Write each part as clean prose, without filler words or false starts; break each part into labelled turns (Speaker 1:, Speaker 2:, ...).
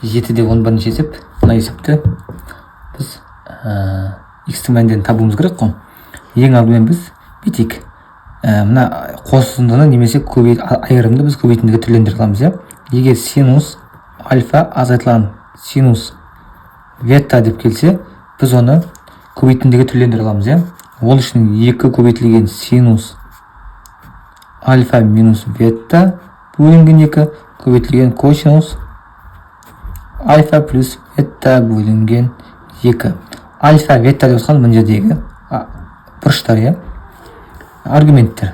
Speaker 1: 7-де 11-ші есеп. Мына есепті біз x-тің мәндерін табуымыз керек қой. Ең алдымен біз бүйтейік. Мына қосындыны немесе айырымды біз көбейтіндіге түрлендіре аламыз, иә. Егер синус альфа азайтылған синус ветта деп келсе, біз оны көбейтіндіге түрлендіре аламыз, иә. Ол үшін 2 көбейтілген синус альфа минус ветта бөлінген 2 көбейтілген косинус альфа плюс ветта бөлінген 2. Альфа ветта деп отқан мына жердегі бұрыштар, иә, аргументтер.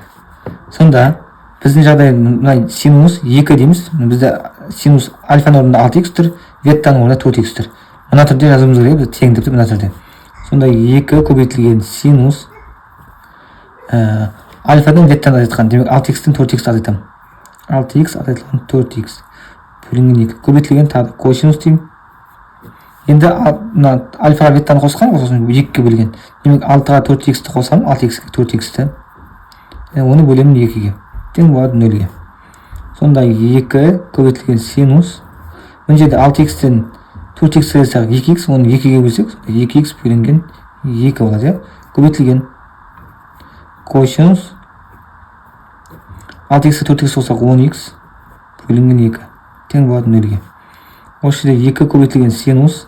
Speaker 1: Сонда біздің жағдай синус 2 дейміз. Бізде синус альфаның орнында 6х тұр, веттаның орнында 4х тұр. Мына түрде жазуымыз керек, біз теңдіріп мына түрде. Сонда 2 көбейтілген синус альфадан веттаны азайтқан. Демек 6х-тен 4х азайтамын. 6х азайтылған 4х бөлінген 2 көбейтілген тағы косинус деймін. Енді альфаға веттаны қосқан, сосын 2-ге бөлген. Демек 6-ға 4х-ті қосамын, 6х-ге 4х-ті. Оны бөлемін 2-ге. Тең болады 0-ге. Сонда 2 көбейтілген синус. Мына жерде 6х-тен 4х-ті жазсақ 2х, оны 2-ге бөлсек, 2х бөлінген 2 болады. Көбейтілген косинус 6х-ті 4х қосақ 10х бөлінген 2. Тең болады 0-ге. Осы жерде 2 көбейтілген синус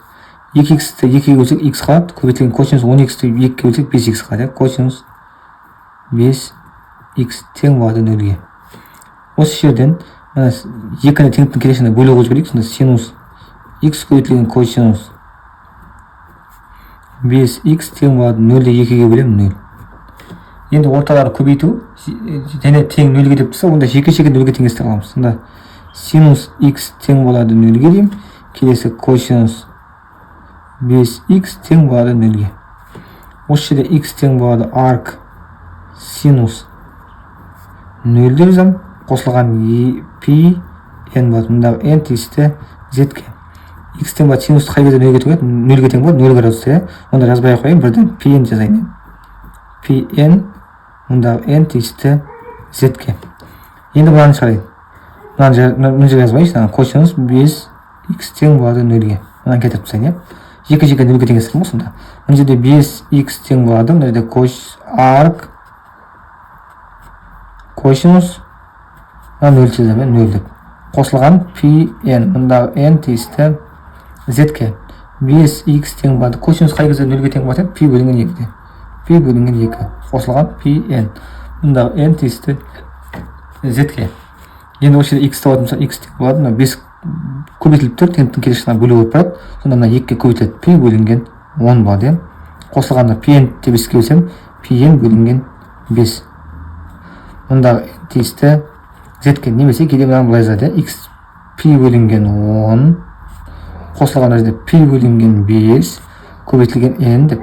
Speaker 1: 2х-ті 2-ге бөлсек х қалады. Көбейтілген косинус 10х-ті 2-ге бөлсек 5х қалады. Косинус 5х тең болады 0-ге. Осы жерден 2-ні теңдіктің келесіне бөлу қойып жіберейік. Сонда синус х көбейтілген косинус 5х тең болады 0-де 2-ге бөлемін 0. Енді орталары көбейту және тең 0-ге деп тұрса, онда жеке-жеке 0-ге теңестіре аламыз. Сонда синус х тең болады 0-ге деймін. Келесі косинус 5х тең болады 0-ге. Осы жерде х тең болады арк синус 0 деп жазамын. Қосылған пи n болады. Мұндағы n тиісті z-ге. Х тең болады синусты қай кезде 0-ге тең болады? 0-ге тең болады 0 градуста. Онда жазбай ақ қояйын, бірден пи n жазайын. Пи n мұндағы n тиісті z-ге. Енді бұланы шығарайын. Мына жерге жазбайын. Косинус 5х тең болады 0-ге. Мұнан кетіріп тастайын. Жеке-жеке 0-ге теңестірем ғой сонда. Мына жерде 5х тең болады. Мына жерде арк косинус 0 жазамын, 0 деп. Қосылған пи n. Мұндағы n тиісті z-ге. 5х тең болады. Косинус қай кезде 0-ге тең болады? Пи бөлінген 2-де. Пи бөлінген 2. Қосылған пи n. Мұндағы n тиісті z-ге. Енді осы жерде х табатын болса, х тең болады. Мына 5 көбейтіліп тұр, теңдіктің келесі бөлу болып барады. Сонда мына 2-ге көбейтіледі. Пи бөлінген 10 болады. Қосылғанда пи n деп 5-ге бөлсем, пи n бөлінген 5. Мұндағы n тиісті z-ге. Немесе кейде мынаны былай жазады. X пи бөлінген 10 қосылған жерде пи бөлінген 5 көбейтілген n деп.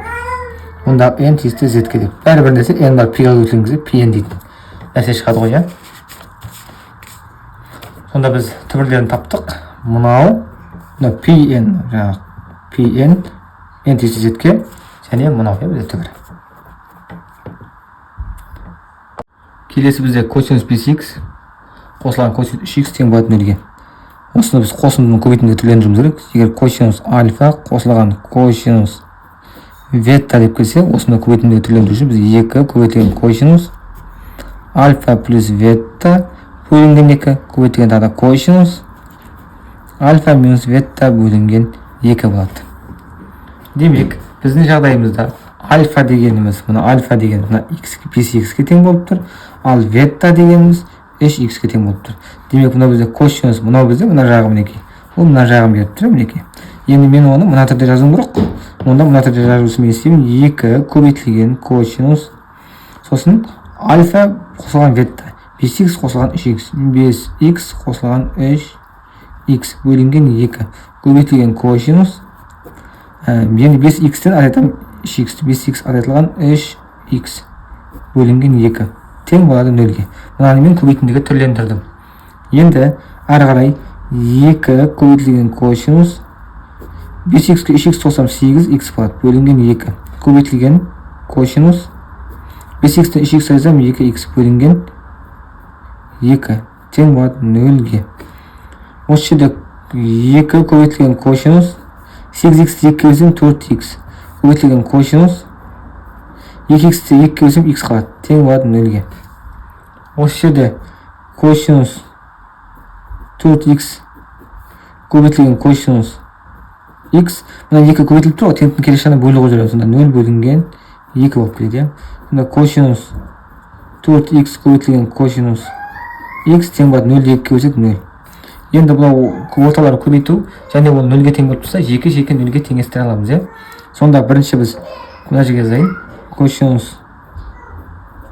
Speaker 1: Мұндағы n тиісті z-ге деп. Бәрібір нәрсе n бар пи-ға көбейтілген пи n дейтін нәрсе шығады ғой, иә. Сонда біз түбірлерін таптық. Мынау пи n, жаңағы пи n n тиісті z-ге, және мынау бізде түбір. Келесі бізде косинус 5х қосылған косинус 3х тең болады 0-ге. Осыны біз қосындының көбейтіндіге түрлендіруіміз керек. Егер косинус альфа қосылған косинус ветта деп келсе, осыны көбейтіндіге түрлендіру үшін біз 2 көбейтілген косинус альфа плюс ветта бөлінген 2 көбейтілген тағы косинус альфа минус ветта бөлінген 2 болады. Демек, біздің жағдайымызда альфа дегеніміз, альфа дегеніміз 5х-ге тең болып тұр, ал ветта дегеніміз 3х-ге тең болып тұр. Демек, мына бізде косинус, мынау бізде мына жағы мінекей. Ол мына жағын беріп тұр, мінекей. Енді мен оны мына түрде жазуым керек. Онда мына түрде жазуысы мен істеймін. 2 көбейтілген косинус, сосын альфа қосылған ветта, 5х қосылған 3х, 5х қосылған 3х бөлінген 2 көбейтілген косинус. Енді 5х-тен азайтамын 3х, 5х азайтылған 3х бөлінген 2 тең болады 0-ге. Мынаны мен көбейтіндіге түрлендірдім. Енді ары қарай 2 көбейтілген косинус 5х-ке 3х қоссам 8х болады бөлінген 2 көбейтілген косинус 5х-тен 3х айырсам 2х бөлінген 2 тең болады 0-ге. Осы жерде 2 көбейтілген косинус 8x 2 бөлсем 4x көбейтілген косинус 2x-те 2 бөлсем x қалады, тең болады 0-ге. Осы жерде косинус 4x көбейтілген косинус x, мына 2 көбейтіліп тұр ғой, теңдіктің келесі жағына бөліп жүреміз. Сонда 0 бөлінген 2 болып келеді. Сонда косинус 4x көбейтілген косинус x тең болады 0-ді 2 бөлсек 0. Енді бұл орталарды көбейту және ол 0-ге тең болып тұрса, жеке 0-ге теңестіре аламыз. Сонда бірінші біз мына жерге жазайын. Косинус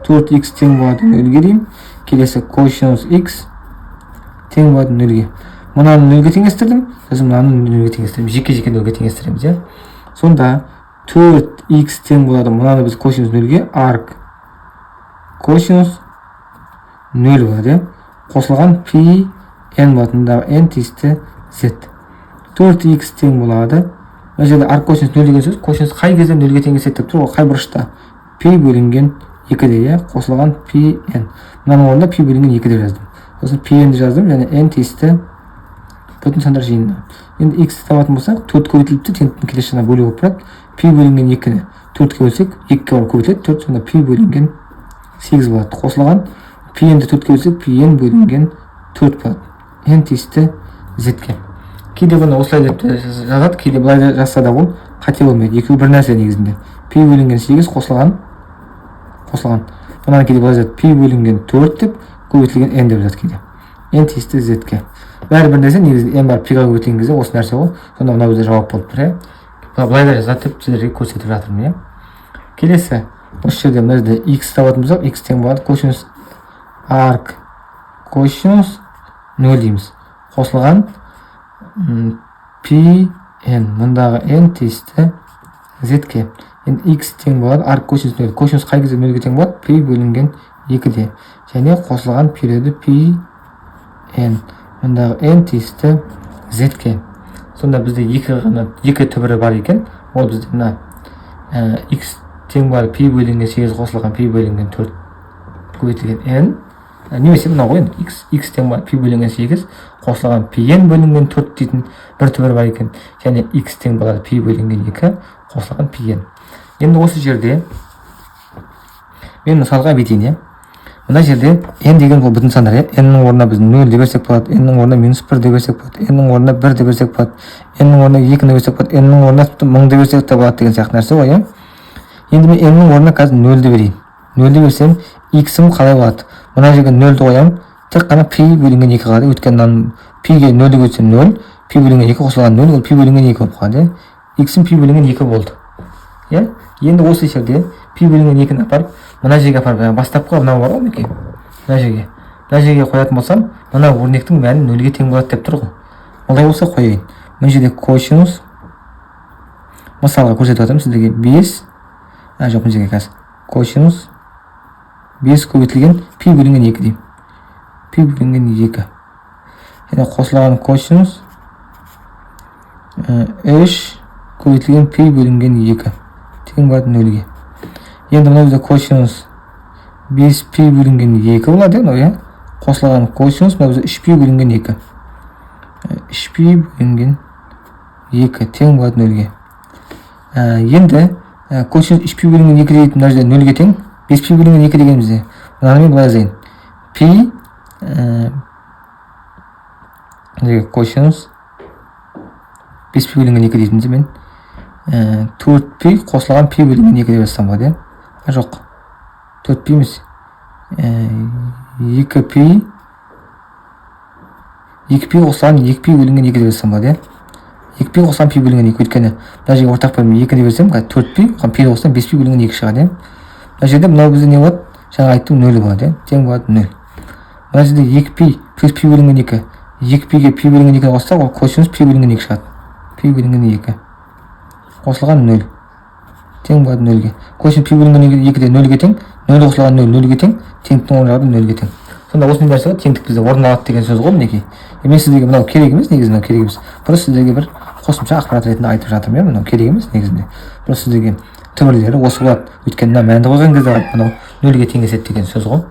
Speaker 1: 4x тең болады 0-ге деймін. Келесі косинус x тең болады 0-ге. Мынаны 0-ге теңестірдім, сосын мынаны 0-ге теңестірдім. Жеке 0-ге теңестіреміз. Сонда 4x тең болады. Мынаны біз косинус 0-ге арк косинус 0 болады. Қосылған пи n болады. Мұндағы n тиісті z. 4x тең болады. Мына жерде арк косинус 0 деген сөз, косинус қай кезде 0-ге теңеседі деп тұр ғой, қай бұрышта? Пи бөлінген 2-де, қосылған пи n. Мынаның орнында пи бөлінген 2 деп жаздым. Сосын пи n-ді жаздым, және n тиісті бүтін сандар жиыны. Енді x-ті табатын болсақ, 4 көбейтіліпті, теңдіктің келесі жағына бөліп отырады. Пи бөлінген 2-ні 4-ге бөлсек, 2-ге барып көбейтіледі, 4, сонда пи бөлінген 8 болады. Қосылған пи n-ді 4-ге бөлсек, пи n бөлінген 4 болады. n тиісті z-ге. Кейде бұны осылай деп жазады, кейде былай жазса да ол қате болмайды. Екеуі бір нәрсе негізінде. Пи бөлінген 8 қосылған. Бұнан кейде былай жазады, пи бөлінген 4 деп көбейтілген n деп жазады кейде. n тиісті z-ге. Бәрі бір нәрсе негізінде n бар пиға көбейтілген кезде осы нәрсе ғой. Сонда мына өзі жауап болып тұр. Былай да жазады деп сіздерге көрсетіп жатырмын. Келесі осы жерде мына жерде x табатын болсақ, x тең болады косинус арк косинус 0 дейміз. Қосылған пи n, мұндағы n тиісті z-ге. Енді x тең болады арк косинус 0. Косинус қай кезде 0-ге тең болады? Пи бөлінген 2-де. Және қосылған периоды пи n. Мұндағы n тиісті z-ге. Сонда бізде екі түбірі бар екен. Ол бізде мына x тең бар пи бөлінген 8 қосылған пи бөлінген 4 көбейтілген n. Немесе мына ғой, x тең бар пи бөлінген 8 қосылған пи n бөлінген 4 дейтін бір түбір бар екен. Және x тең болады пи бөлінген 2 қосылған пи n. Енді осы жерде мен мысалға бетейін. Мына жерде n деген бұл бүтін сандар. n-нің орнына біз 0 деп берсек болады, n-нің орнына -1 деп берсек болады, n-нің орнына 1 деп берсек болады, n-нің орнына 2 деп берсек болады, n-нің орнына 1000 деп берсек те болады деген сияқты нәрсе ғой. Енді мен n-нің орнына қазір 0 деп берейін. 0 деп берсем, x-ім қалай болады? Мына жерге 0-ді қоямын, тек қана пи бөлінген 2 қалады. Өйткені пиге 0-ді көтсем 0, пи бөлінген 2 қосылған 0, ол пи бөлінген 2 болып қалады. x-ім пи бөлінген 2 болды. Енді осы жерде пи бөлінген 2-ні апарып, мына жерге апарып, бастапқы мынау бар ғой мінекей. Мына жерге қоятын болсам, мына өрнектің мәні 0-ге тең болады деп тұр ғой. Олай болса қояйын. Мына жерде косинус, мысалға көрсетіп жатырмын сіздерге 5, жоқ мына жерге қазір косинус 5 көбейтілген пи бөлінген 2 деймін. Пи бөлінген 2. Және қосылған косинус 3 көбейтілген пи бөлінген 2 тең болады 0-ге. Енді мына бізде косинус 5 пи бөлінген 2 болады. Қосылған косинус мына бізде 3 пи бөлінген 2. 3 пи бөлінген 2 тең болады 0-ге. Енді косинус 3 пи бөлінген 2 дейтін мына жерде 0-ге тең. 5 пи бөлінген 2 деген бізде. Мынаны мен былай жазайын. Пи косинус 5 пи бөлінген 2 дейтін мен 4 пи қосылған пи бөлінген 2 деп жазсам болады. Жоқ, 4 пи емес. 2 пи қосылған 2 пи бөлінген 2 деп жазсам болады. 2 пи қосылған пи бөлінген 2. Өйткені мына жерге ортақ бөлім 2 деп берсем, 4 пи қосылған пи қоссам 5 пи бөлінген 2 шығады. Мына жерде мынау бізде не болады? Жаңа айттым 0 болады. Тең болады 0. Мына жерде 2 пи плюс пи бөлінген 2. 2 пиге пи бөлінген 2-ні қоссақ, ол косинус пи бөлінген 2 шығады. Пи бөлінген 2 қосылған 0 тең болады 0-ге. Косинус пи бөлінген 2-де 0-ге тең, 0 қосылған 0 0-ге тең, теңдіктің оң жағы 0-ге тең. Сонда осы нәрсе теңдік бізде орындалады деген сөз ғой мінекей. Мен сіздерге мынау керек емес, негізінде керек емес. Просто сіздерге бір қосымша ақпарат ретінде айтып жатырмын. Мынау керек емес негізінде. Просто сіздерге түбірлері осы болады. Өйткені мына мәнді қойған кезде мынау 0-ге теңеседі деген сөз ғой.